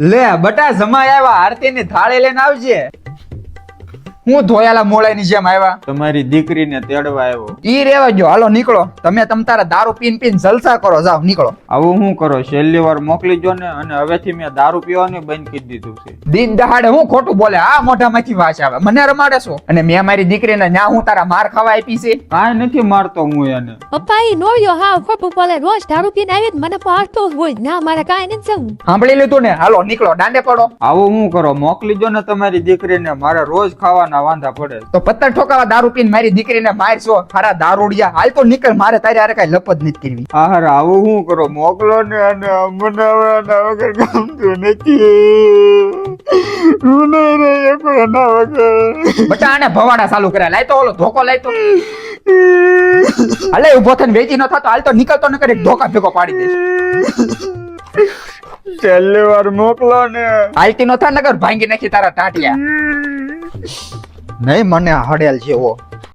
લે બટા જમાઈ આવ્યા, આરતી ની થાળી લઈને આવજે. હું ધોયાલા મોળાની જેમ આવ્યા? તમારી દીકરીને તેડવા આવ્યો. ઈ રેવા જો, હાલો નીકળો. તમે તારા દારૂ પીન પીન જલસા કરો, જાવ નીકળો. આવું શું કરો? છેલ્લી વાર મોકલી જો ને, અને હવેથી મેં દારૂ પીવાનું બંધ કરી દીધું છે. દિન દહાડે હું ખોટું બોલે? આ મોઢામાંથી વાસ આવે, મને રમાડે છો? અને મેં મારી દીકરીને ન્યા હું તારા માર ખાવા આપી છે? કાંઈ નથી મારતો હું એને. પપ્પા એ નોર્યો હા ખોટું બોલે, રોજ દારૂ પીને આવી મને પાડતો જ હોય. ના મારે કાંઈ નથી જવું. સાંભળી લીધું ને? હાલો નીકળો, દાંડે પડો. આવું શું કરો? મોકલી જો ને તમારી દીકરીને, મારે રોજ ખાવાના વાંધા પડે. તો પત્તર ઠોકાવા દારૂ પીને મારી દીકરીને મારશો? હારા દારૂડિયા, હાલ તો નીકળ, મારે તારી હારે કઈ લપત નથી કરવી. આહાર આવું શું કરો? મોકલો ને, અને બનાવવાના વગર ગમતું નથી. હું નહીં રહી શકું એના વગર. બટા આને ભવાડા ચાલુ કર્યા. લાય તો ઓલો ધોકો લાય તો. હાલે ઉભો થઈને વેચી ન થતો, હાલ તો નીકળતો ન કરે, ધોકા ભેગો પાડી દઈશ. છેલ્લી વાર મોકલો ને. હાલતી ન થાય નગર ભાંગી નાખી તારા ટાટિયા. નહીં મને હડેલ જેવો.